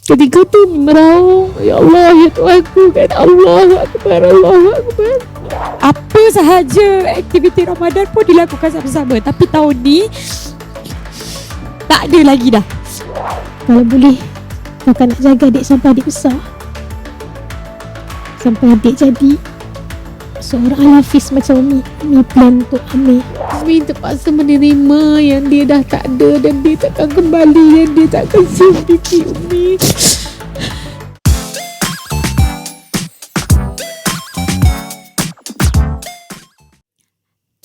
Ketika tu meraung, ya Allah, ya Tuhanku, kan, Allahu Akbar, Allahu Akbar. Apa sahaja aktiviti Ramadan pun dilakukan sama-sama. Tapi tahun ni tak ada lagi dah. Kalau boleh, kakak nak jaga adik sampai adik besar, sampai adik jadi seorang Al-Hafiz macam Umi. Ni plan untuk Amir. Umi terpaksa menerima yang dia dah tak ada dan dia takkan kembali, yang dia takkan sendiri, Umi.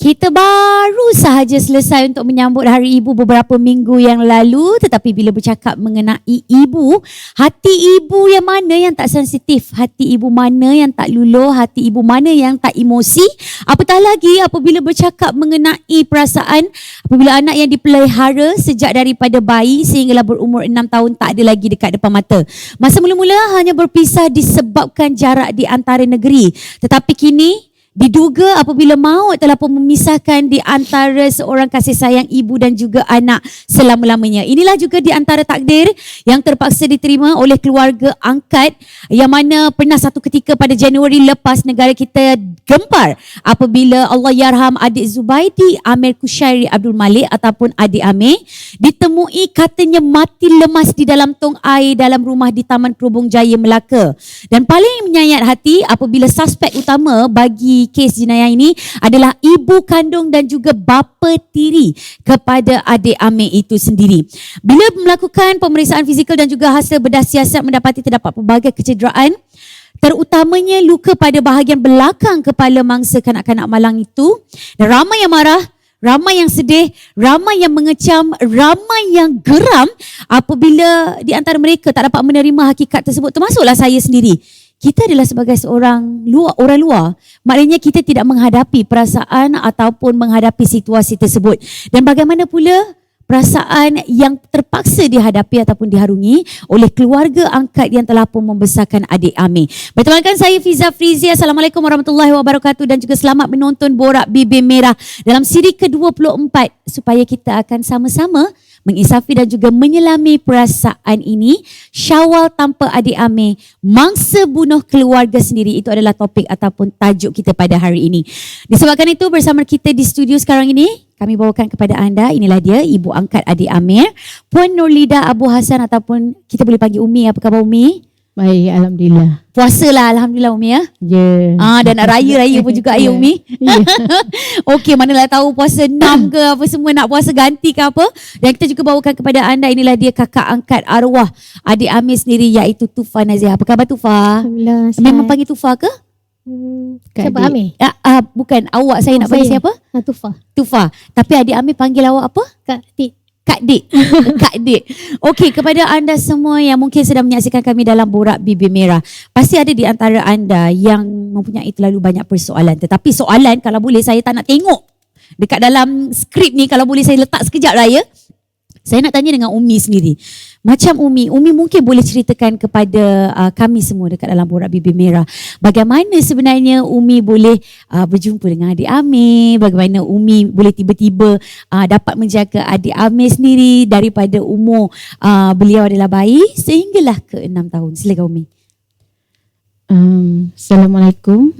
Kita baru sahaja selesai untuk menyambut Hari Ibu beberapa minggu yang lalu. Tetapi bila bercakap mengenai ibu, hati ibu yang mana yang tak sensitif? Hati ibu mana yang tak luluh? Hati ibu mana yang tak emosi? Apatah lagi apabila bercakap mengenai perasaan apabila anak yang dipelihara sejak daripada bayi sehinggalah berumur 6 tahun tak ada lagi dekat depan mata. Masa mula-mula hanya berpisah disebabkan jarak di antara negeri. Tetapi kini diduga apabila maut telah pun memisahkan di antara seorang kasih sayang ibu dan juga anak selama-lamanya. Inilah juga di antara takdir yang terpaksa diterima oleh keluarga angkat yang mana pernah satu ketika pada Januari lepas negara kita gempar apabila Allahyarham adik Zubaidi Amir Kushairi Abdul Malik ataupun adik Amir ditemui katanya mati lemas di dalam tong air dalam rumah di Taman Kerubung Jaya, Melaka. Dan paling menyayat hati apabila suspek utama bagi kes jenayah ini adalah ibu kandung dan juga bapa tiri kepada adik Amir itu sendiri. Bila melakukan pemeriksaan fizikal dan juga hasil bedah siasat mendapati terdapat pelbagai kecederaan, terutamanya luka pada bahagian belakang kepala mangsa kanak-kanak malang itu. Dan ramai yang marah, ramai yang sedih, ramai yang mengecam, ramai yang geram apabila di antara mereka tak dapat menerima hakikat tersebut, termasuklah saya sendiri. Kita adalah sebagai seorang orang luar, maknanya kita tidak menghadapi perasaan ataupun menghadapi situasi tersebut. Dan bagaimana pula perasaan yang terpaksa dihadapi ataupun diharungi oleh keluarga angkat yang telah pun membesarkan adik Amir. Bertemankan saya Fiza Frizi. Assalamualaikum warahmatullahi wabarakatuh dan juga selamat menonton Borak Bibir Merah dalam siri ke-24 supaya kita akan sama-sama mengisafi dan juga menyelami perasaan ini. Syawal tanpa adik Amir, mangsa bunuh keluarga sendiri, itu adalah topik ataupun tajuk kita pada hari ini. Disebabkan itu bersama kita di studio sekarang ini kami bawakan kepada anda, inilah dia ibu angkat adik Amir, Puan Nurlida Abu Hassan ataupun kita boleh panggil Umi. Apa khabar Umi? Baik, Alhamdulillah. Puasa lah Alhamdulillah Umi ya. Ya. Dan nak raya pun juga ya Umi. Okey, manalah tahu puasa 6 ke apa semua nak puasa ganti ke apa. Dan kita juga bawakan kepada anda, inilah dia kakak angkat arwah adik Amir sendiri iaitu Tufa Nazia. Apa khabar Tufa? Alhamdulillah. Memang panggil Tufa ke? Siapa Amir? Bukan, awak saya nak panggil siapa? Tufa. Tufa. Tapi adik Amir panggil awak apa? Kak Dik. Kak Dik. Kak Dik. Okey, kepada anda semua yang mungkin sedang menyaksikan kami dalam Borak Bibir Merah, pasti ada di antara anda yang mempunyai terlalu banyak persoalan. Tetapi soalan kalau boleh saya tak nak tengok dekat dalam skrip ni, kalau boleh saya letak sekejap lah ya. Saya nak tanya dengan Umi sendiri. Macam Umi mungkin boleh ceritakan kepada kami semua dekat dalam Borak Bibir Merah, bagaimana sebenarnya Umi boleh berjumpa dengan adik Amir, bagaimana Umi boleh tiba-tiba dapat menjaga adik Amir sendiri daripada umur beliau adalah bayi sehinggalah ke 6 tahun. Silakan Umi. Assalamualaikum.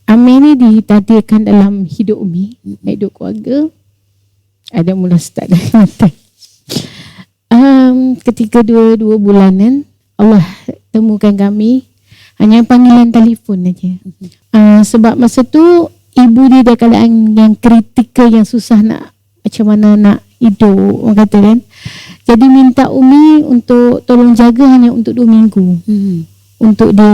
Amir ni ditakdirkan dalam hidup Umi, hidup keluarga. Ada mula start dari mata. Ketika dua bulanan Allah temukan kami, hanya panggilan telefon aja. Sebab masa tu ibu dia dah keadaan yang kritikal, yang susah nak macam mana nak hidup, orang kata kan. Jadi minta Umi untuk tolong jaga hanya untuk 2 minggu. Untuk dia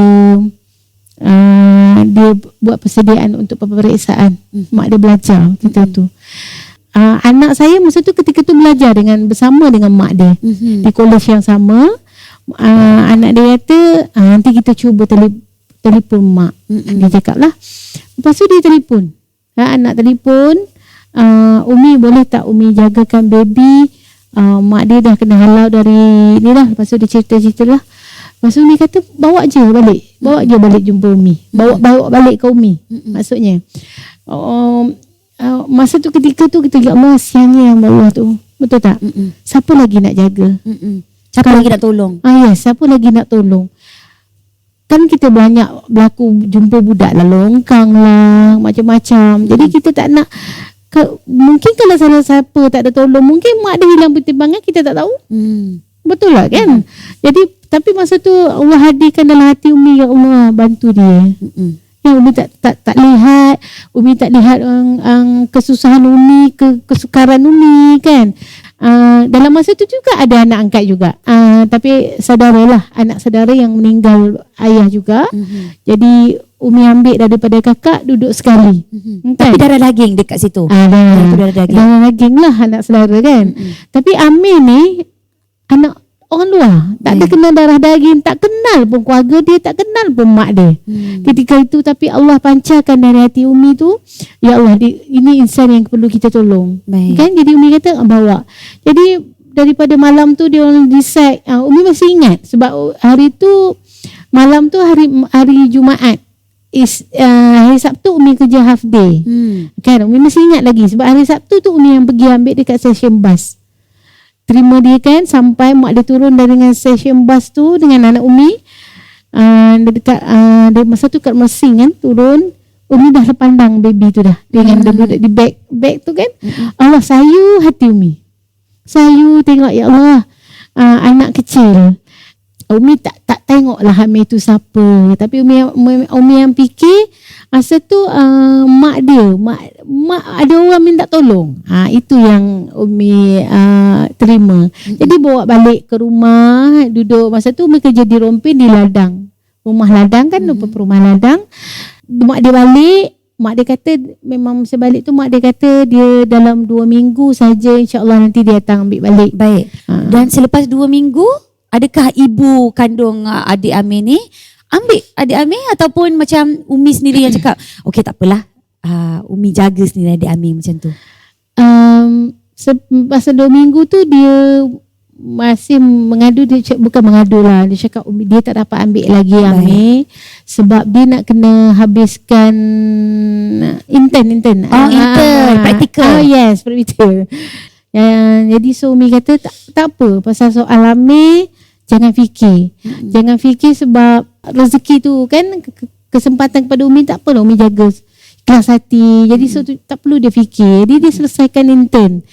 buat persediaan untuk pemeriksaan. Mak dia belajar kita tu. Anak saya masa tu ketika tu belajar bersama dengan mak dia di kolej yang sama. Anak dia kata nanti kita cuba telefon mak. Dia cakap lah. Lepas tu dia telefon. Anak telefon, Umi boleh tak Umi jagakan baby? Mak dia dah kena halau dari ni lah. Lepas tu dia cerita-cerita lah. Lepas tu Umi kata bawa je balik jumpa Umi. Bawa balik ke Umi. Maksudnya masa tu ketika tu kita ya Allah siangnya yang bawah tu. Betul tak? Siapa lagi nak jaga? Siapa lagi nak tolong? Siapa lagi nak tolong? Kan kita banyak berlaku jumpa budak lah, longkang lah, macam-macam. Jadi kita tak nak mungkin kalau salah siapa tak ada tolong, mungkin mak dia hilang pertimbangan, kita tak tahu. Betul lah kan? Jadi tapi masa tu Allah hadirkan dalam hati Umi, ya Allah bantu dia. Yang Umi tak lihat, Umi tak lihat kesusahan Umi, kesukaran Umi kan. Dalam masa tu juga ada anak angkat juga. Tapi saudara lah, anak saudara yang meninggal ayah juga. Jadi Umi ambil daripada kakak, duduk sekali. Kan? Tapi darah daging dekat situ. Darah daging lah anak saudara kan. Tapi Amir ni anak orang luar, tak ada kenal darah daging, tak kenal pun keluarga dia, tak kenal pun mak dia. Ketika itu tapi Allah pancarkan dari hati Umi tu, ya Allah ini insan yang perlu kita tolong. Kan? Jadi Umi kata bawa. Jadi daripada malam tu dia orang decide, Umi masih ingat sebab hari tu malam tu hari Jumaat. Hari Sabtu Umi kerja half day. Kan Umi masih ingat lagi sebab hari Sabtu tu Umi yang pergi ambil dekat stesen bas. Terima dia kan sampai mak dia turun dengan stesen bas tu dengan anak Umi. Dekat masa tu kat Mersing kan turun, Umi dah pandang baby tu dah dengan dia duduk di bag tu kan. Allah sayu hati Umi. Sayu tengok ya Allah, anak kecil. Umi tak tengoklah Hamid tu siapa. Tapi Umi yang fikir masa tu mak ada orang minta tolong. Itu yang Umi terima. Jadi bawa balik ke rumah, duduk masa tu Umi kerja di Rompin di ladang. Rumah ladang kan, rumah ladang. Mak dia balik, mak dia kata memang sebalik tu mak dia kata dia dalam 2 minggu saja insya-Allah nanti dia datang ambil balik. Baik. Dan selepas 2 minggu, adakah ibu kandung adik Amir ni ambil adik Amir ataupun macam Umi sendiri yang cakap okey tak apalah, Umi jaga sendiri adik Amir macam tu? Masa 2 minggu tu dia masih mengadu, bukan mengadu lah, dia cakap dia tak dapat ambil lagi Amir sebab dia nak kena habiskan intern praktikal. Yes, praktikal. Jadi so Umi kata tak apa, pasal soal Amir jangan fikir sebab rezeki tu kan kesempatan kepada Umi, tak apalah Umi jaga ikhlas hati. Jadi so tak perlu dia fikir. Jadi dia selesaikan intern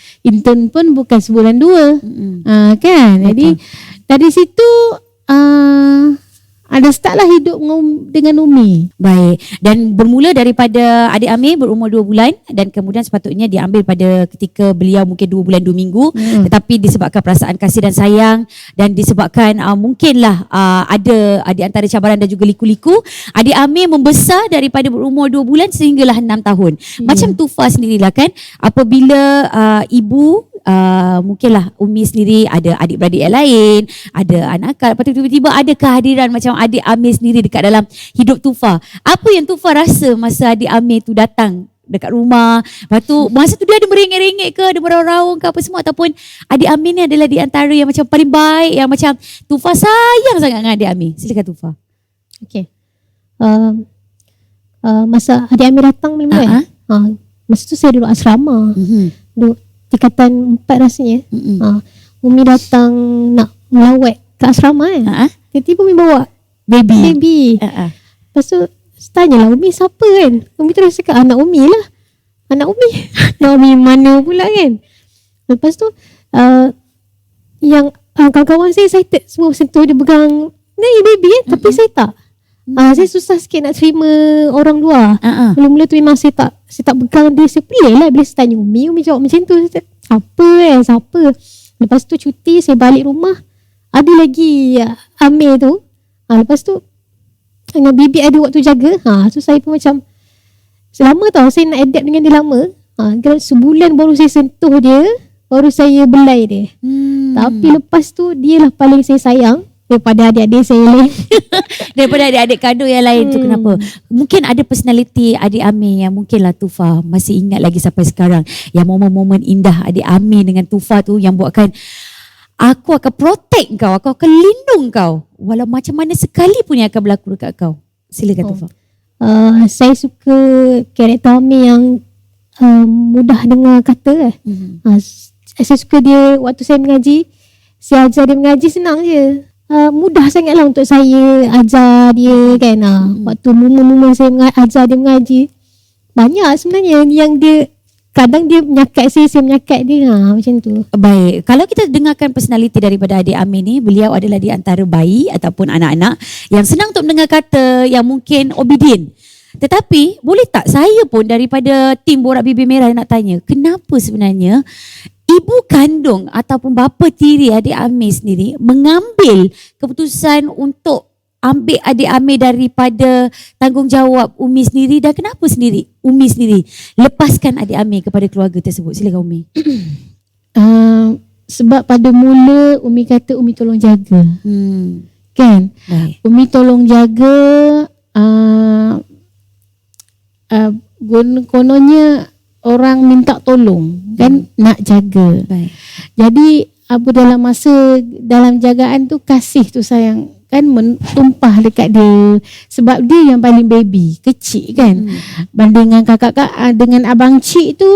pun bukan sebulan 2 kan. Betul. Jadi dari situ ada startlah hidup dengan Umi. Baik. Dan bermula daripada adik Amir berumur 2 bulan dan kemudian sepatutnya diambil pada ketika beliau mungkin 2 bulan 2 minggu. Tetapi disebabkan perasaan kasih dan sayang dan disebabkan mungkinlah ada di antara cabaran dan juga liku-liku, adik Amir membesar daripada berumur 2 bulan sehinggalah 6 tahun. Macam Tufa sendirilah kan, apabila ibu mungkinlah Umi sendiri ada adik-beradik yang lain, ada anak akak, lepas tu tiba-tiba ada kehadiran macam adik Amir sendiri dekat dalam hidup Tufa. Apa yang Tufa rasa masa adik Amir tu datang dekat rumah? Lepas tu masa tu dia ada merengek-rengek ke, ada meraung-raung ke apa semua, ataupun adik Amir ni adalah di antara yang macam paling baik, yang macam Tufa sayang sangat dengan adik Amir? Silakan Tufa. Okey. Masa adik Amir datang mula masa tu saya duduk asrama. Duduk tingkatan 4 rasanya. Umi datang nak melawat ke asrama kan. Tiba-tiba Umi bawa baby. Lepas tu tanyalah Umi siapa kan. Umi terus cakap anak Umi lah. Anak Umi. Anak Umi mana pula kan. Lepas tu yang kawan-kawan saya excited semua sentuh dia pegang ni baby kan. Tapi saya tak. Saya susah sikit nak terima orang luar. Mula-mula tu memang saya tak pegang dia. Saya pelik lah bila saya tanya Umi jawab macam tu. Saya siapa? Lepas tu cuti saya balik rumah, ada lagi Amir tu. Lepas tu dengan bibi ada waktu jaga. So saya pun macam selama tau saya nak adapt dengan dia lama. Kira sebulan baru saya sentuh dia, baru saya belai dia. Tapi lepas tu dia lah paling saya sayang daripada adik-adik saya lain. Daripada adik-adik kandung yang lain tu kenapa? Mungkin ada personality adik Amir yang mungkinlah Tufa masih ingat lagi sampai sekarang. Yang momen-momen indah adik Amir dengan Tufa tu yang buatkan aku akan protect kau, aku akan lindung kau walau macam mana sekalipun yang akan berlaku dekat kau. Silakan Tufa. Saya suka karakter Amir yang mudah dengar kata saya suka dia waktu saya mengaji, saya ajar dia mengaji senang je. Mudah sangatlah untuk saya ajar dia kan. Waktu mula-mula saya ajar dia mengaji, banyak sebenarnya yang dia kadang dia menyakat saya menyakat dia macam tu. Baik, kalau kita dengarkan personaliti daripada adik Amir ni, beliau adalah di antara bayi ataupun anak-anak yang senang untuk mendengar kata, yang mungkin obedient. Tetapi boleh tak saya pun daripada tim Borak Bibir Merah nak tanya, kenapa sebenarnya ibu kandung ataupun bapa tiri adik Amir sendiri mengambil keputusan untuk ambil adik Amir daripada tanggungjawab Umi sendiri, dan kenapa Umi sendiri lepaskan adik Amir kepada keluarga tersebut? Silakan Umi. Sebab pada mula Umi kata Umi tolong jaga. Kan? Baik. Umi tolong jaga, kononnya orang minta tolong kan, nak jaga. Baik. Jadi dalam jagaan tu kasih tu sayang kan tumpah dekat dia, sebab dia yang paling baby kecil kan. Bandingan kakak dengan abang cik tu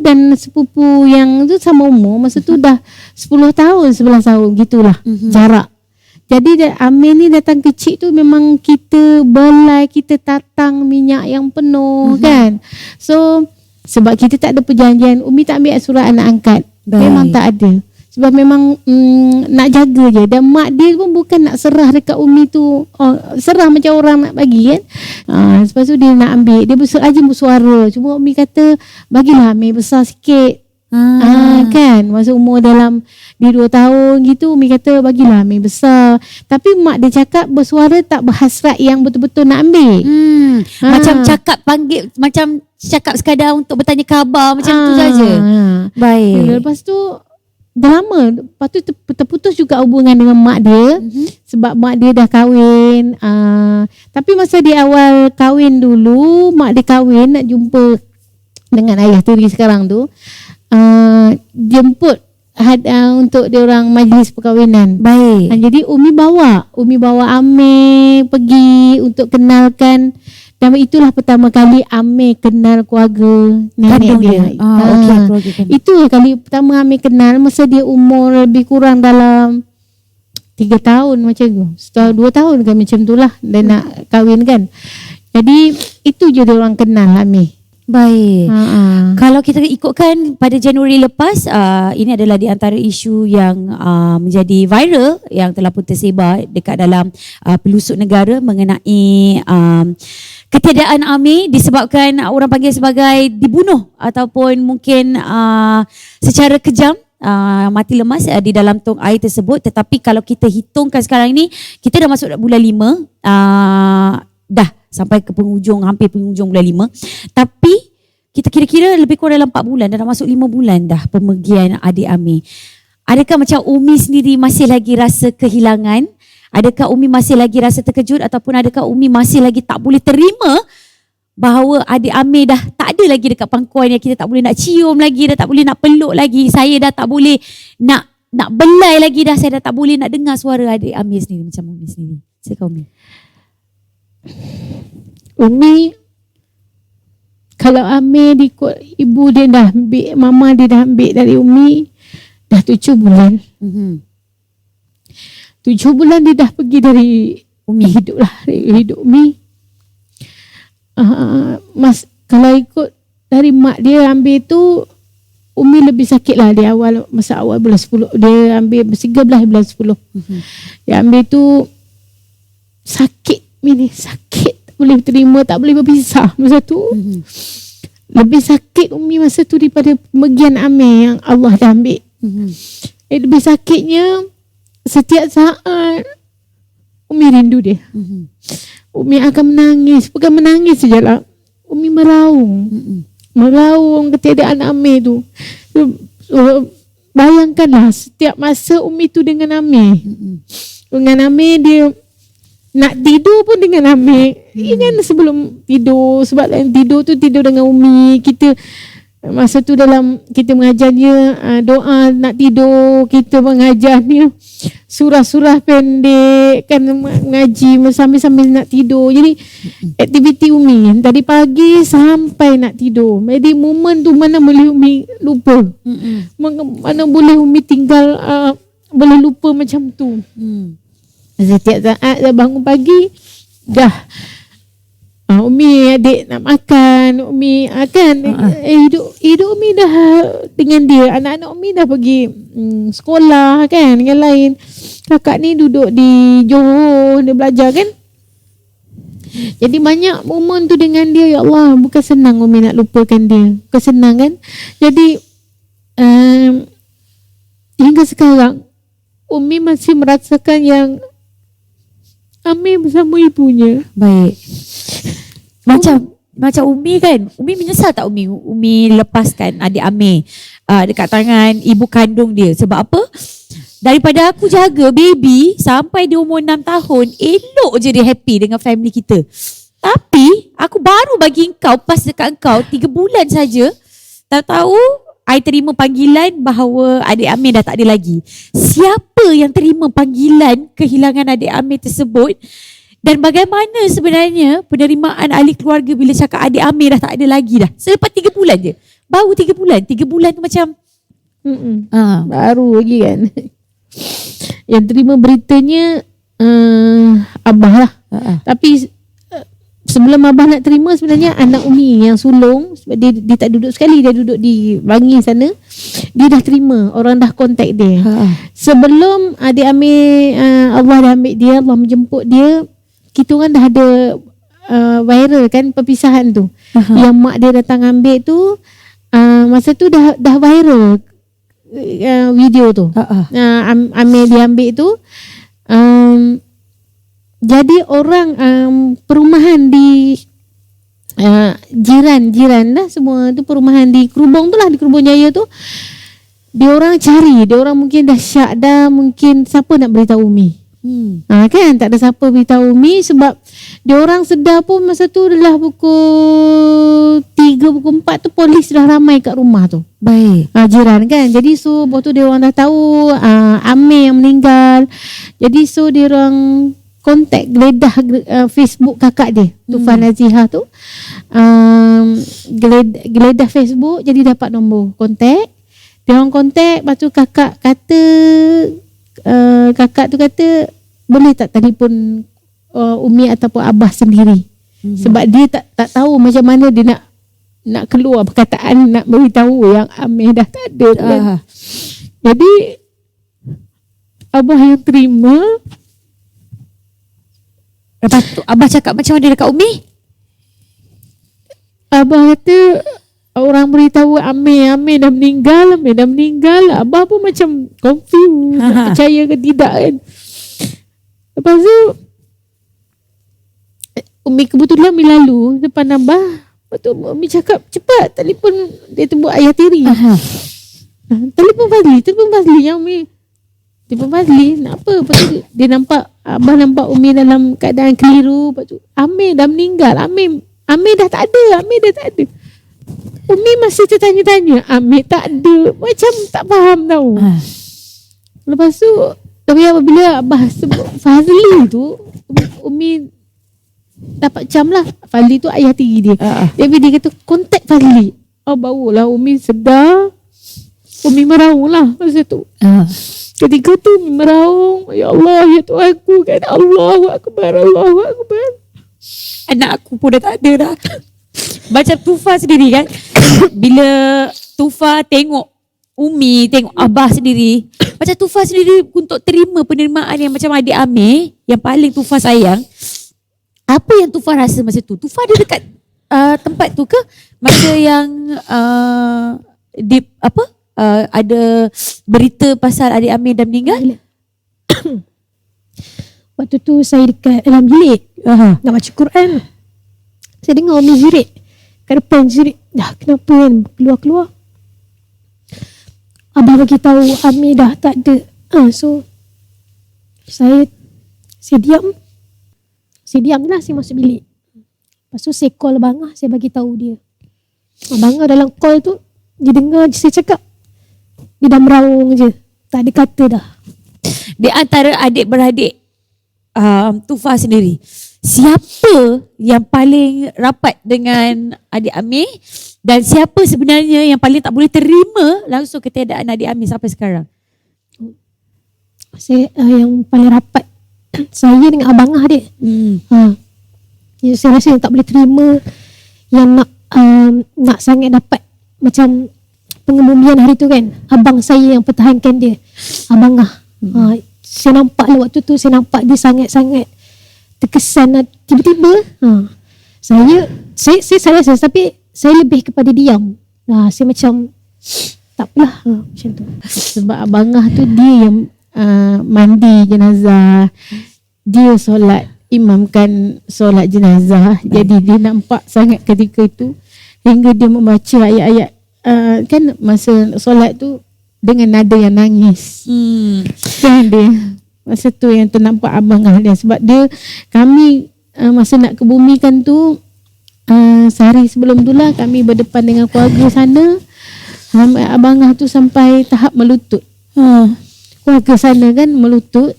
dan sepupu yang tu sama umur, masa tu dah 10 tahun 11 tahun gitulah jarak. Jadi Amir ni datang kecil tu memang kita belai, kita tatang minyak yang penuh kan. So sebab kita tak ada perjanjian, Umi tak ambil surat anak angkat. Memang tak ada. Sebab memang nak jaga je. Dan mak dia pun bukan nak serah dekat Umi tu. Serah macam orang nak bagi kan. Lepas tu dia nak ambil. Dia bersuara. Cuma Umi kata, bagilah Amir besar sikit. Kan. Masa umur dalam di 2 tahun gitu, Umi kata bagilah Amir besar. Tapi mak dia cakap bersuara tak berhasrat yang betul-betul nak ambil. Macam cakap panggil, macam cakap sekadar untuk bertanya khabar macam tu saja. Baik. Lepas tu dah lama, lepas tu terputus juga hubungan dengan mak dia. Sebab mak dia dah kahwin. Tapi masa di awal kahwin dulu, mak dia kahwin nak jumpa dengan ayah tiri sekarang tu, jemput untuk dia orang majlis perkahwinan. Baik. Jadi Umi bawa Amir pergi untuk kenalkan. Dan itulah pertama kali Amir kenal keluarga nenek dia. Itu kali pertama Amir kenal masa dia umur lebih kurang dalam 3 tahun macam tu. Setelah 2 tahun kan macam tu lah dia nak kahwin kan. Jadi itu je dia orang kenal Amir. Baik. Kalau kita ikutkan pada Januari lepas, ini adalah di antara isu yang menjadi viral yang telah pun tersebar dekat dalam pelusuk negara mengenai ketiadaan Amir disebabkan orang panggil sebagai dibunuh ataupun mungkin secara kejam, mati lemas di dalam tong air tersebut. Tetapi kalau kita hitungkan sekarang ini, kita dah masuk bulan 5, dah sampai ke hampir penghujung bulan 5. Tapi kita kira-kira lebih kurang dalam 4 bulan, dah masuk 5 bulan dah pemergian adik Amir. Adakah macam Umi sendiri masih lagi rasa kehilangan? Adakah Umi masih lagi rasa terkejut, ataupun adakah Umi masih lagi tak boleh terima bahawa adik Amir dah tak ada lagi dekat pangkuan yang kita tak boleh nak cium lagi, dah tak boleh nak peluk lagi, saya dah tak boleh nak belai lagi dah, saya dah tak boleh nak dengar suara adik Amir sendiri macam Umi sendiri. Silakan Umi. Umi, kalau Amir ikut ibu dia dah ambil, mama dia dah ambil dari Umi dah 7 bulan. 7 bulan dia dah pergi dari Umi, hidup Umi. Kalau ikut dari mak dia ambil tu, Umi lebih sakit lah di awal, masa awal bulan 10. Dia ambil 13 bulan 10. Dia ambil tu sakit, tak boleh terima, tak boleh berpisah masa tu. Lebih sakit Umi masa tu daripada pemergian Amir yang Allah dah ambil. Lebih sakitnya, setiap saat Umi rindu dia. Umi akan menangis, bukan menangis sajalah, Umi meraung ketiadaan Amir tu. Bayangkanlah setiap masa Umi tu dengan Amir. Dengan Amir, dia nak tidur pun dengan Amir. Kan sebelum tidur, sebab tidur tu tidur dengan Umi, kita Masa tu dalam kita mengajar dia doa nak tidur, kita mengajar dia surah-surah pendek kan, mengaji sambil-sambil nak tidur. Jadi aktiviti Umi tadi pagi sampai nak tidur. Jadi momen tu mana boleh Umi lupa. Mana boleh Umi tinggal boleh lupa macam tu. Setiap saat dah bangun pagi dah Umi adik nak makan, Umi kan hidup Umi dah dengan dia. Anak-anak Umi dah pergi sekolah kan dengan lain. Kakak ni duduk di Johor, dia belajar kan. Jadi banyak momen tu dengan dia, ya Allah, bukan senang Umi nak lupakan dia. Bukan senang kan. Jadi hingga sekarang Umi masih merasakan yang Amir bersama ibunya. Baik. Macam Umi kan, Umi menyesal tak Umi lepaskan adik Amir dekat tangan ibu kandung dia? Sebab apa? Daripada aku jaga baby sampai dia umur 6 tahun, elok je dia happy dengan family kita. Tapi aku baru bagi engkau, pas dekat engkau 3 bulan saja, tahu-tahu I terima panggilan bahawa adik Amir dah tak ada lagi. Siapa yang terima panggilan kehilangan adik Amir tersebut? Dan bagaimana sebenarnya penerimaan ahli keluarga bila cakap adik Amir dah tak ada lagi dah? Selepas 3 bulan je. Baru 3 bulan. 3 bulan tu macam baru lagi kan. Yang terima beritanya Abah lah. Tapi sebelum Abah nak terima, sebenarnya anak Umi yang sulung, sebab dia tak duduk sekali, dia duduk di Bangi sana, dia dah terima, orang dah kontak dia. Sebelum adik Amir Allah dah ambil dia, Allah menjemput dia, kita orang dah ada viral kan perpisahan tu. Yang mak dia datang ambil tu, masa tu dah viral video tu. Amir dia ambil tu. Jadi orang perumahan di jiran lah semua tu, perumahan di Kerubong tu lah, di Kerubong Jaya tu, dia orang cari, dia orang mungkin dah syak dah, mungkin siapa nak beritahu Umi. Kan tak ada siapa beritahu Umi, sebab dia orang sedar pun masa tu adalah pukul 3, pukul 4 tu polis dah ramai kat rumah tu. Baik. Jiran kan. Jadi so waktu tu dia orang dah tahu Amir yang meninggal. Jadi so dia orang kontak, geledah Facebook kakak dia, Tufan Azihah tu. Geledah Facebook, jadi dapat nombor kontak. Dia orang kontak, lepas tu kakak kata kakak tu kata boleh tak telefon Umi ataupun Abah sendiri. Sebab dia tak tahu macam mana dia nak keluar perkataan nak beritahu yang Amir dah tak ada kan. Jadi Abah yang terima. Lepas tu Abah cakap macam mana dekat Umi? Abah kata orang beritahu Amir dah meninggal. Abah pun macam confused, nak percaya ke tidak kan. Lepas tu Umi kebetulan Umi lalu depan Abah. Lepas tu Umi cakap cepat telefon, dia tembuk ayah tiri. Telefon Fazli yang Umi. Telefon Fazli nak apa? Lepas tu dia nampak, Abah nampak Umi dalam keadaan keliru. Lepas tu Amir dah meninggal, Amir dah tak ada. Umi masih tertanya-tanya, Amir tak ada. Macam tak faham tau. Lepas tu, tapi apabila Abah sebut Fazli tu, Umi dapat cam lah. Fazli tu ayah tiri dia. Jadi dia kata kontak Fazli. Barulah Umi sedar. Umi meraung lah masa tu. Ketika tu Umi meraung, ya Allah, ya Tuhan aku kan. Allahu Akbar. Anak aku pun dah tak ada dah. Macam Tufa sendiri kan, bila Tufa tengok Umi, tengok Abah sendiri, macam Tufa sendiri untuk terima penerimaan yang macam adik Amir yang paling Tufa sayang, apa yang Tufa rasa masa tu? Tufa ada dekat tempat tu ke masa yang ada berita pasal adik Amir dah meninggal? Waktu tu saya dekat dalam bilik nak baca Quran. Saya dengar Umi jerit kat depan, jerit dah kenapa kan keluar-keluar. Abah bagi tahu Amir dah tak ada. So saya diam lah, saya masuk bilik. Lepas tu saya call Bangah, saya bagi tahu dia. Bangah dalam call tu Dia dengar je saya cakap. Dia dah meraung je. Tak ada kata dah. Di antara adik-beradik Tufa sendiri, siapa yang paling rapat dengan adik Amir dan siapa sebenarnya yang paling tak boleh terima langsung ketiadaan adik Amir sampai sekarang? Saya yang paling rapat saya dengan abang dia. Ya, saya rasa yang tak boleh terima, yang nak sangat dapat macam pengebumian hari tu kan. Abang saya yang pertahankan dia. Abang saya nampak lah waktu tu, saya nampak dia sangat-sangat terkesan tiba-tiba. Saya rasa, tapi saya lebih kepada diam. Saya macam tak apalah macam tu. Sebab abangah tu dia yang mandi jenazah, dia solat, imamkan solat jenazah. Jadi dia nampak sangat ketika itu hingga dia membaca ayat-ayat kan masa solat tu dengan nada yang nangis. Kan dia masa tu yang ternampak abangah dia. Sebab dia, kami masa nak kebumikan tu sehari sebelum tu lah kami berdepan dengan keluarga sana. Abangah tu sampai tahap melutut. Keluarga sana kan melutut.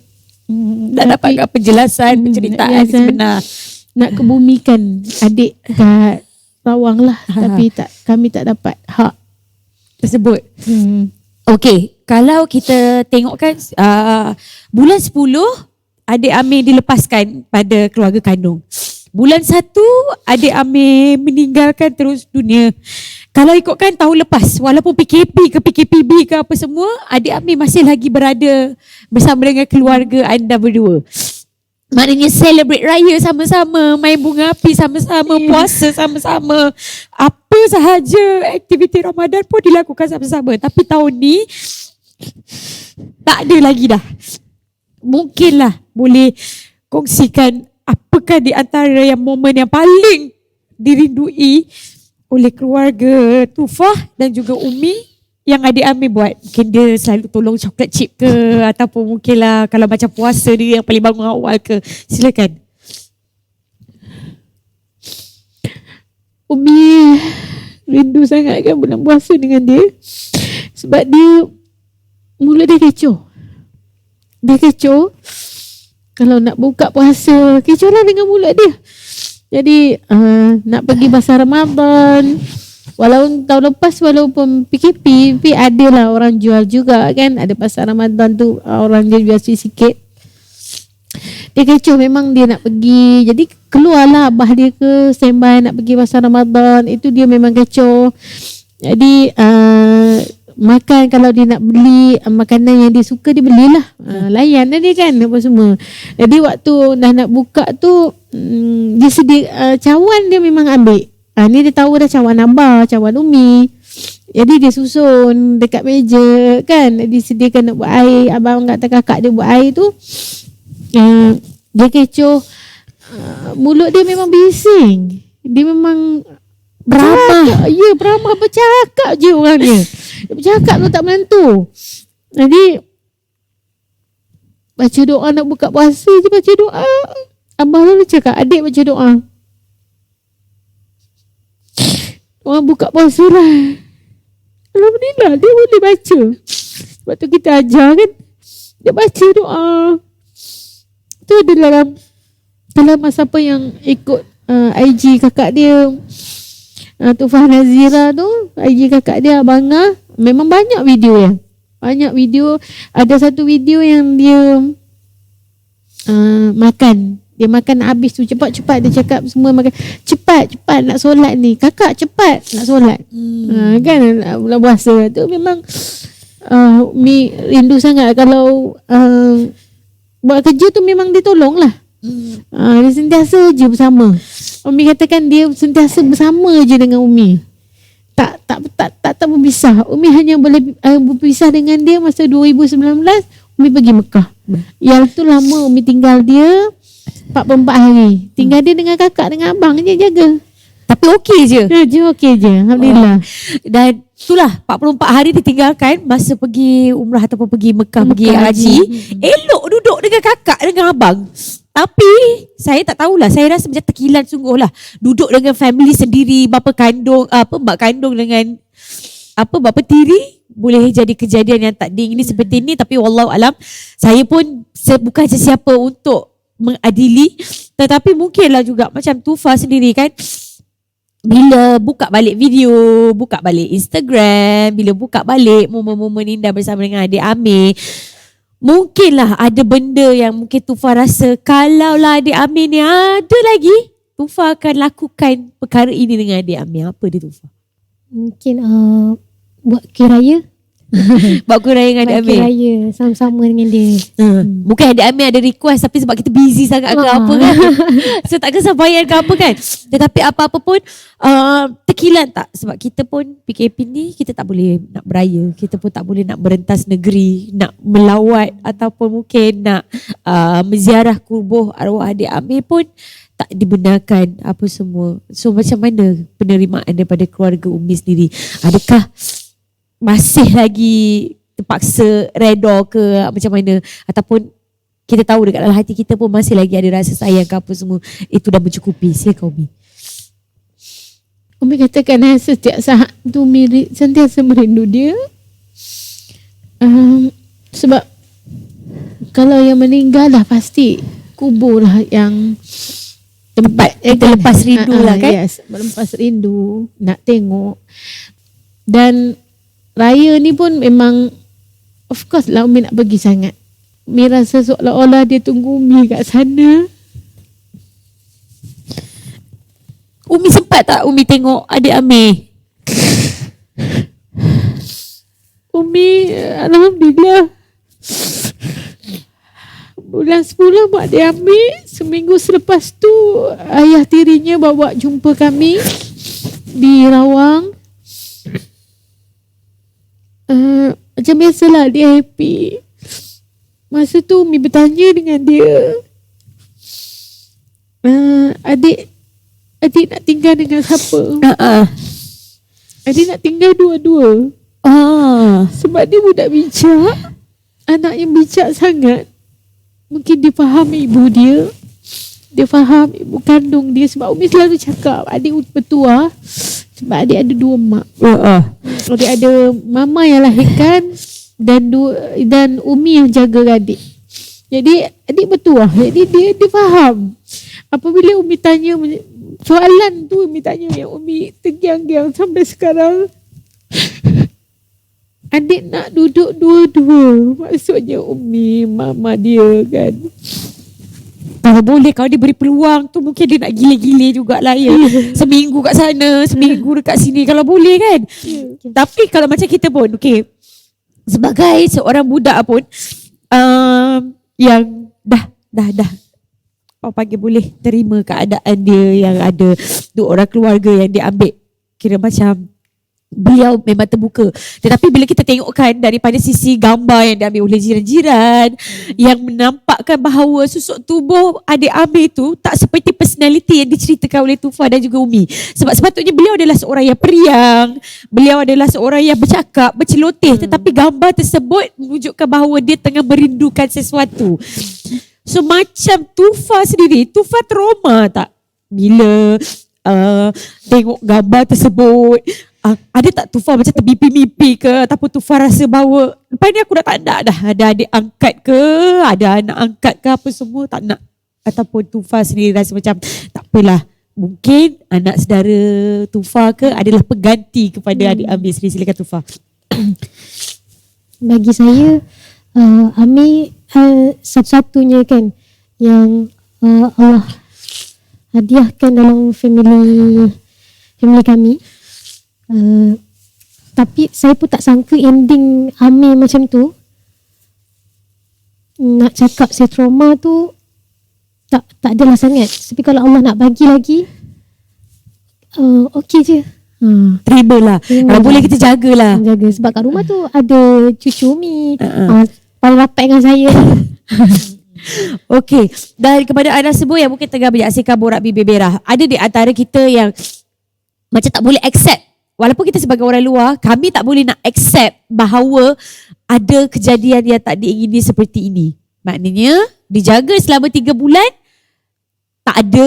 Tak dapatkan penjelasan, penceritaan sebenar. Nak kebumikan adik kat Rawang lah. Tapi kami tak dapat hak tersebut. Okey, kalau kita tengokkan bulan 10 adik Amir dilepaskan pada keluarga kandung. Bulan 1 adik Amir meninggalkan terus dunia. Kalau ikutkan tahun lepas, walaupun PKP ke PKPB ke apa semua, adik Amir masih lagi berada bersama dengan keluarga anda berdua. Maknanya celebrate raya sama-sama, main bunga api sama-sama, puasa sama-sama. Apa sahaja aktiviti Ramadan pun dilakukan sama-sama. Tapi tahun ni tak ada lagi dah. Mungkinlah boleh kongsikan apakah di antara yang momen yang paling dirindui oleh keluarga Tufah dan juga Umi yang adik Amir buat. Mungkin dia selalu tolong coklat chip ke, ataupun mungkinlah kalau macam puasa dia yang paling bangun awal ke. Silakan. Umi rindu sangat kan bulan puasa dengan dia. Sebab dia, mulut dia kecoh. Dia kecoh. Kalau nak buka puasa, kecoh lah dengan mulut dia. Jadi nak pergi pasar Ramadan, walaupun tahun lepas walaupun PKP, tapi adalah orang jual juga kan. Ada pasar Ramadan tu orang dia jual sikit. Dia kecoh memang dia nak pergi. Jadi keluarlah abah dia ke standby nak pergi pasar Ramadan. Itu dia memang kecoh. Jadi makan, kalau dia nak beli makanan yang dia suka, dia belilah. Layan lah dia kan apa semua. Jadi waktu dah nak buka tu dia sedia cawan dia memang ambil. Ni dia tahu dah cawan abah, cawan Umi. Jadi dia susun dekat meja kan. Disediakan nak buat air. Abang kata kakak dia buat air tu. Dia kecoh. Mulut dia memang bising. Dia memang beramah. Ya, beramah, bercakap je orangnya. Dia bercakap tu tak menentu. Jadi baca doa nak buka puasa je, baca doa. Abang lalu cakap, adik baca doa. Orang buka puasa lah. Alhamdulillah dia boleh baca. Sebab tu kita ajar kan, dia baca doa. Tu ada dalam siapa yang ikut IG kakak dia, Tufah Nazira tu, IG kakak dia Abangah, memang banyak video ya. Banyak video. Ada satu video yang dia makan. Dia makan habis tu cepat-cepat dia cakap semua makan. Cepat nak solat ni. Kakak cepat nak solat. Kan bulan puasa tu memang Umi rindu sangat. Kalau buat kerja tu memang dia tolong lah. Dia sentiasa je bersama. Umi katakan dia sentiasa bersama je dengan Umi. Tak berpisah. Umi hanya boleh berpisah dengan dia masa 2019 Umi pergi Mekah. Yang tu lama Umi tinggal dia 44 hari. Tinggal dia dengan kakak dengan abang je jaga. Tapi okey je. Okey je. Alhamdulillah. Dan itulah 44 hari ditinggalkan masa pergi umrah ataupun pergi Mekah, pergi haji. Elok duduk dengan kakak dengan abang. Tapi saya tak tahulah, saya rasa macam terkilan sungguh lah. Duduk dengan family sendiri, bapa kandung, mak kandung dengan buat petiri boleh jadi kejadian yang tak diingini seperti ini. Tapi wallahu alam, saya pun bukan sesiapa untuk mengadili, tetapi mungkinlah juga macam Tufa sendiri kan, bila buka balik video, buka balik Instagram, bila buka balik momen-momen indah bersama dengan adik Amir, mungkinlah ada benda yang mungkin Tufa rasa kalaulah adik Amir ni ada lagi, Tufa akan lakukan perkara ini dengan adik Amir. Apa dia Tufa? Mungkin buat kiraya. Buat kurang dengan adik Buat Amir. kiraya sama-sama dengan dia. Mungkin adik Amir ada request tapi sebab kita busy sangat ke apa kan, so tak kesampaian ke apa kan. Tetapi apa-apa pun terkilan tak, sebab kita pun PKP ni kita tak boleh nak beraya, kita pun tak boleh nak merentas negeri, nak melawat ataupun mungkin nak menziarah kubuh arwah adik Amir pun tak dibenarkan apa semua. So macam mana penerimaan daripada keluarga Umi sendiri? Adakah masih lagi terpaksa redha ke macam mana, ataupun kita tahu dekat dalam hati kita pun masih lagi ada rasa sayang ke apa semua, itu dah mencukupi? Silakan Umi. Umi katakan setiap saat tu Umi sentiasa merindu dia. Sebab kalau yang meninggal dah pasti kubur lah yang tempat kita lepas rindu lah kan. Yes, melepas rindu, nak tengok. Dan raya ni pun memang of course lah Umi nak pergi sangat. Umi rasa seolah-olah dia tunggu Umi kat sana. Umi sempat tak Umi tengok adik Amir? Umi alhamdulillah bulan 10 buat dia ambil. Seminggu selepas tu ayah tirinya bawa jumpa kami di Rawang. Macam biasalah dia happy. Masa tu Umi bertanya dengan dia, adik nak tinggal dengan siapa? Adik nak tinggal dua-dua. Sebab dia budak bijak, anak yang bijak sangat. Mungkin dia faham ibu dia, dia faham ibu kandung dia. Sebab Umi selalu cakap adik bertuah, sebab adik ada 2 mak. Adik ada mama yang lahirkan dan Umi yang jaga adik. Jadi adik bertuah. Jadi dia faham. Apabila Umi tanya soalan tu, Umi tanya yang Umi tergiang-giang sampai sekarang. Adik nak duduk dua-dua. Maksudnya Umi, mama dia kan. Kalau boleh, kalau dia beri peluang tu, mungkin dia nak gila-gila jugalah ya. Seminggu kat sana, seminggu dekat sini, kalau boleh kan. Tapi kalau macam kita pun, okay, sebagai seorang budak pun yang dah orang panggil boleh terima keadaan dia yang ada 2 orang keluarga yang dia ambil, kira macam beliau memang terbuka. Tetapi bila kita tengokkan daripada sisi gambar yang diambil oleh jiran-jiran, yang menampakkan bahawa susuk tubuh adik Amir tu tak seperti personality yang diceritakan oleh Tufa dan juga Umi. Sebab sepatutnya beliau adalah seorang yang periang, beliau adalah seorang yang bercakap, berceloteh, tetapi gambar tersebut menunjukkan bahawa dia tengah merindukan sesuatu. So macam Tufa sendiri, Tufa trauma tak bila tengok gambar tersebut? Ada tak Tufa macam termimpi-mimpi ke, ataupun Tufa rasa bahawa lepas ni aku dah tak nak dah ada adik angkat ke, ada anak angkat ke, apa semua tak nak? Ataupun Tufa sendiri rasa macam tak apalah, mungkin anak saudara Tufa ke adalah pengganti kepada adik Amir sendiri? Silakan Tufa. Bagi saya Amir satu-satunya kan yang Allah hadiahkan dalam family kami. Tapi saya pun tak sangka ending Amir macam tu. Nak cakap saya trauma tu tak adalah sangat. Tapi kalau Allah nak bagi lagi, okey je. Terimalah. Kalau boleh kita jagalah. Jaga. Sebab kat rumah tu ada cucu Umi, paling rapat dengan saya. Okey. Dan kepada anda semua yang mungkin tengah menyaksikan Borak Bibir Merah, ada di antara kita yang macam tak boleh accept. Walaupun kita sebagai orang luar, kami tak boleh nak accept bahawa ada kejadian yang tak diingini seperti ini. Maknanya dijaga selama 3 bulan, tak ada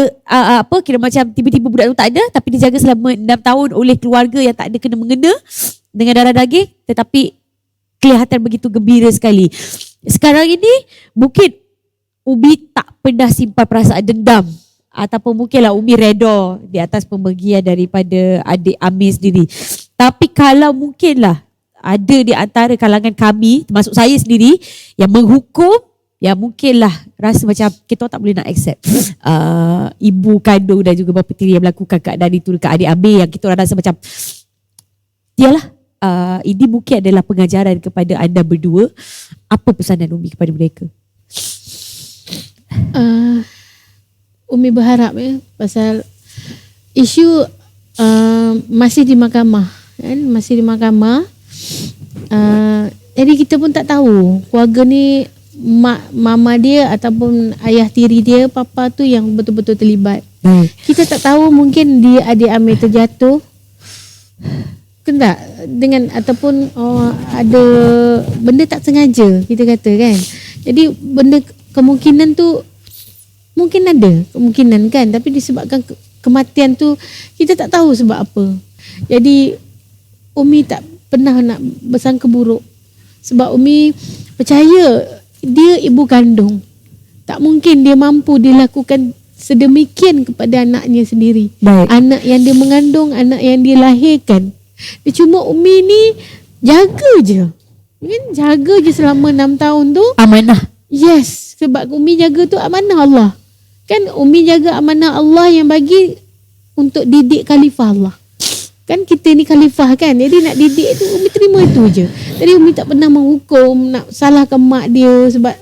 kira macam tiba-tiba budak tu tak ada, tapi dijaga selama 6 tahun oleh keluarga yang tak ada kena mengena dengan darah daging, tetapi kelihatan begitu gembira sekali. Sekarang ini mungkin Umi tak pernah simpan perasaan dendam, ataupun mungkinlah Umi reda di atas pembagian daripada adik Amir sendiri. Tapi kalau mungkinlah ada di antara kalangan kami, termasuk saya sendiri, yang menghukum, ya mungkinlah rasa macam kita tak boleh nak accept ibu kandung dan juga bapa tiri yang melakukan keadaan itu dekat adik Amir, yang kita orang rasa macam yalah, ini mungkin adalah pengajaran kepada anda berdua. Apa pesanan Umi kepada mereka? Umi berharap pasal isu masih di mahkamah kan? Masih di mahkamah. Jadi kita pun tak tahu keluarga ni mama dia ataupun ayah tiri dia, papa tu yang betul-betul terlibat. Kita tak tahu, mungkin dia adik Amir terjatuh tak dengan ataupun ada benda tak sengaja, kita kata kan. Jadi benda kemungkinan tu mungkin ada kemungkinan kan, tapi disebabkan kematian tu kita tak tahu sebab apa. Jadi Umi tak pernah nak bersangka buruk, sebab Umi percaya dia ibu kandung, tak mungkin dia mampu dilakukan sedemikian kepada anaknya sendiri. Anak yang dia mengandung, anak yang dia lahirkan. Dia cuma Umi ni jaga je kan, jaga je selama 6 tahun tu. Amanah. Yes, sebab Umi jaga tu amanah Allah kan. Umi jaga amanah Allah yang bagi untuk didik khalifah Allah kan. Kita ni khalifah kan, jadi nak didik tu Umi terima itu je. Jadi Umi tak pernah menghukum, nak salahkan mak dia, sebab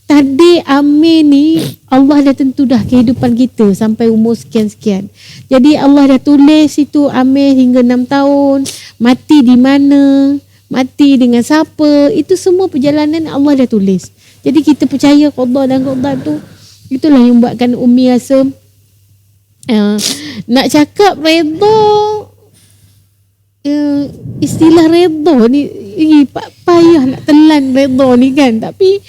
tadi Amir ni Allah dah tentu dah kehidupan kita sampai umur sekian-sekian. Jadi Allah dah tulis itu Amir hingga 6 tahun, mati di mana, mati dengan siapa, itu semua perjalanan Allah dah tulis. Jadi kita percaya qada dan qadar tu. Itulah yang buatkan Umi rasa nak cakap redha, istilah redha ni payah nak telan redha ni kan, tapi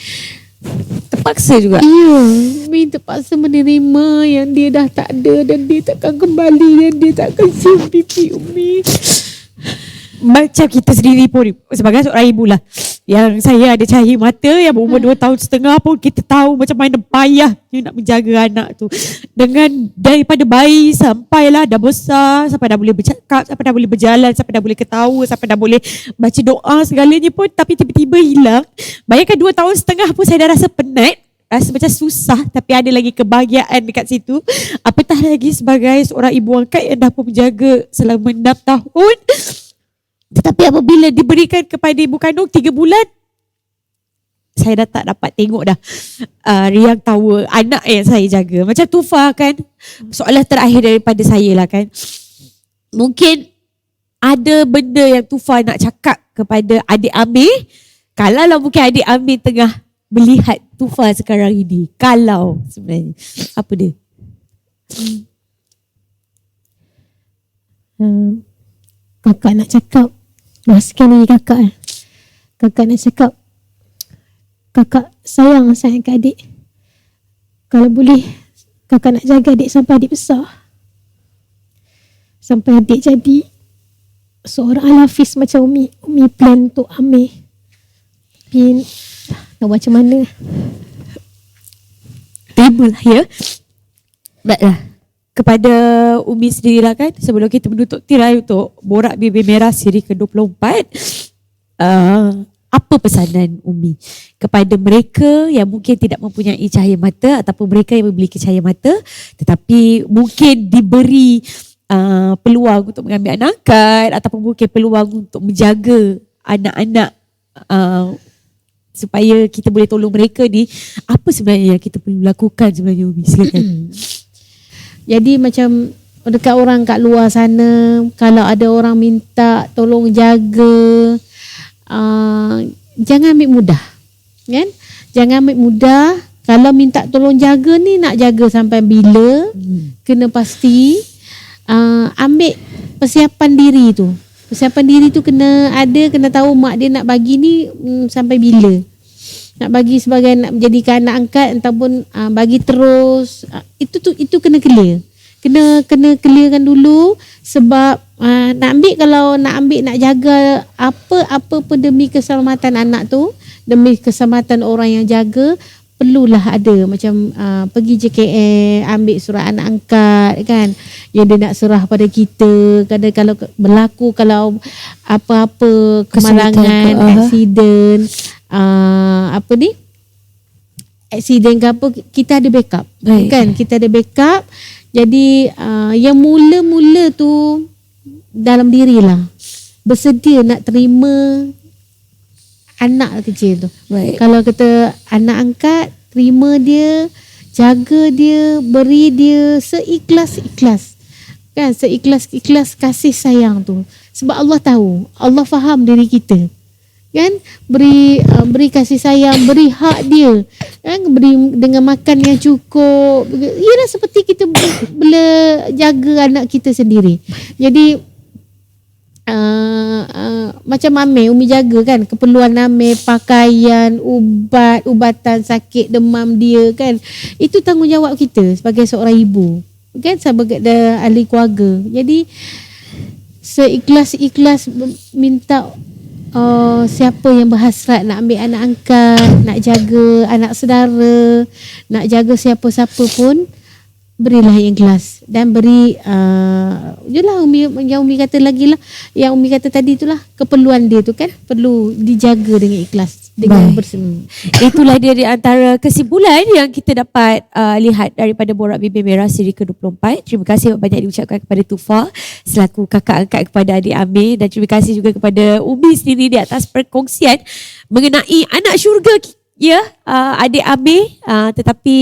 terpaksa juga. Ya, Umi terpaksa menerima yang dia dah tak ada dan dia takkan kembali dan dia takkan cium pipi Umi. Macam kita sendiri pun sebagai seorang ibu lah, yang saya ada cahaya mata yang berumur 2 tahun setengah pun kita tahu macam mana payahnya nak menjaga anak tu. Dengan daripada bayi sampailah dah besar, sampai dah boleh bercakap, sampai dah boleh berjalan, sampai dah boleh ketawa, sampai dah boleh baca doa segalanya pun, tapi tiba-tiba hilang. Bayangkan 2 tahun setengah pun saya dah rasa penat, rasa macam susah, tapi ada lagi kebahagiaan dekat situ. Apatah lagi sebagai seorang ibu angkat yang dah pun menjaga selama 6 tahun. Tetapi apabila diberikan kepada ibu kandung 3 bulan, saya dah tak dapat tengok dah riang tawa anak yang saya jaga. Macam Tufa kan, soalan terakhir daripada saya lah kan, mungkin ada benda yang Tufa nak cakap kepada adik Amir. Kalau lah mungkin adik Amir tengah melihat Tufa sekarang ini, kalau sebenarnya apa dia? Kakak nak cakap, luaskan lagi kakak. Kakak nak cakap, kakak sayang sangat ke adik. Kalau boleh, kakak nak jaga adik sampai adik besar, sampai adik jadi seorang al-hafiz macam Umi. Umi plan untuk Amir. Tapi nak macam mana? Terimalah ya. Baiklah. Kepada Umi sendirilah kan, sebelum kita menutup tirai untuk Borak Bibir Merah siri ke-24, apa pesanan Umi kepada mereka yang mungkin tidak mempunyai cahaya mata, ataupun mereka yang memiliki cahaya mata tetapi mungkin diberi peluang untuk mengambil anak angkat, ataupun mungkin peluang untuk menjaga anak-anak, supaya kita boleh tolong mereka ni, apa sebenarnya yang kita perlu lakukan sebenarnya Umi? Silakan. Jadi macam dekat orang kat luar sana, kalau ada orang minta tolong jaga, jangan ambil mudah kan? Jangan ambil mudah. Kalau minta tolong jaga ni, nak jaga sampai bila, kena pasti ambil persiapan diri tu. Persiapan diri tu kena ada, kena tahu mak dia nak bagi ni sampai bila. nak bagi sebagai nak menjadikan anak angkat ataupun bagi terus, itu kena clear. Kena clearkan dulu sebab nak ambil nak jaga apa pun demi keselamatan anak tu, demi keselamatan orang yang jaga, perlulah ada macam pergi JKN, ambil surat anak angkat kan, yang dia nak serah pada kita. Kadang kalau berlaku, kalau apa-apa kemalangan, aksiden, aksiden ke apa, kita ada backup. Baik. Kan, kita ada backup. Jadi yang mula-mula tu dalam dirilah bersedia nak terima anak kecil tu. Baik. Kalau kata anak angkat, terima dia, jaga dia, beri dia seikhlas-ikhlas. Kan, seikhlas-ikhlas kasih sayang tu. Sebab Allah tahu, Allah faham diri kita. Kan, beri kasih sayang, beri hak dia. Kan, beri dengan makan yang cukup. Ialah seperti kita bila jaga anak kita sendiri. Jadi macam Umi jaga kan, keperluan Ame, pakaian, ubatan sakit demam dia kan, itu tanggungjawab kita sebagai seorang ibu kan, sebagai ahli keluarga. Jadi seikhlas-ikhlas minta siapa yang berhasrat nak ambil anak angkat, nak jaga anak saudara, nak jaga siapa-siapa pun, berilah yang ikhlas dan beri jelah yang Umi kata lagi lah, yang Umi kata tadi itulah, keperluan dia tu kan perlu dijaga dengan ikhlas, dengan bersemi. Itulah dia di antara kesimpulan yang kita dapat lihat daripada Borak Bibir Merah siri ke-24. Terima kasih banyak diucapkan kepada Tufa selaku kakak angkat kepada adik Amir, dan terima kasih juga kepada Umi sendiri di atas perkongsian mengenai anak syurga adik Amir, tetapi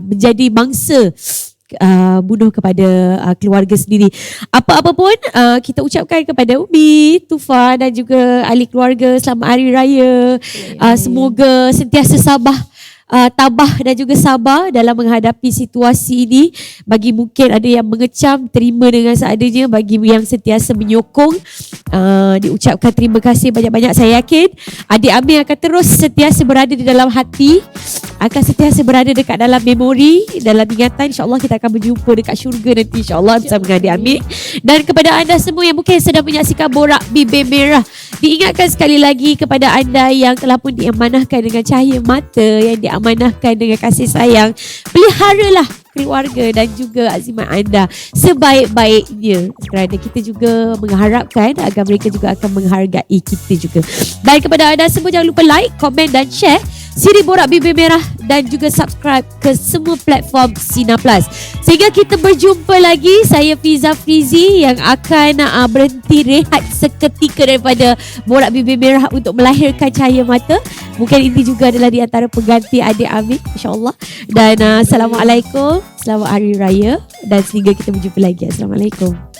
menjadi mangsa bunuh kepada keluarga sendiri. Apa-apa pun kita ucapkan kepada Umi, Tufa dan juga ahli keluarga selamat Hari Raya. Semoga sentiasa tabah dan juga sabar dalam menghadapi situasi ini. Bagi mungkin ada yang mengecam, terima dengan seadanya. Bagi yang sentiasa menyokong, diucapkan terima kasih banyak-banyak. Saya yakin adik Amir akan terus sentiasa berada di dalam hati, akan sentiasa berada dekat dalam memori, dalam ingatan. InsyaAllah kita akan berjumpa dekat syurga nanti, insyaAllah, bersama dengan adik Amir. Dan kepada anda semua yang mungkin sedang menyaksikan Borak Bibir Merah, diingatkan sekali lagi kepada anda yang telah pun diamanahkan dengan cahaya mata, yang diamanahkan dengan kasih sayang, peliharalah keluarga dan juga azimat anda sebaik-baiknya, kerana kita juga mengharapkan agar mereka juga akan menghargai kita juga. Dan kepada anda semua, jangan lupa like, komen dan share siri Borak Bibir Merah dan juga subscribe ke semua platform Sina Plus. Sehingga kita berjumpa lagi. Saya Fiza Frizi yang akan berhenti rehat seketika daripada Borak Bibir Merah untuk melahirkan cahaya mata. Mungkin ini juga adalah di antara pengganti adik Amir, insyaAllah. Dan Assalamualaikum, selamat Hari Raya, dan sehingga kita berjumpa lagi. Assalamualaikum.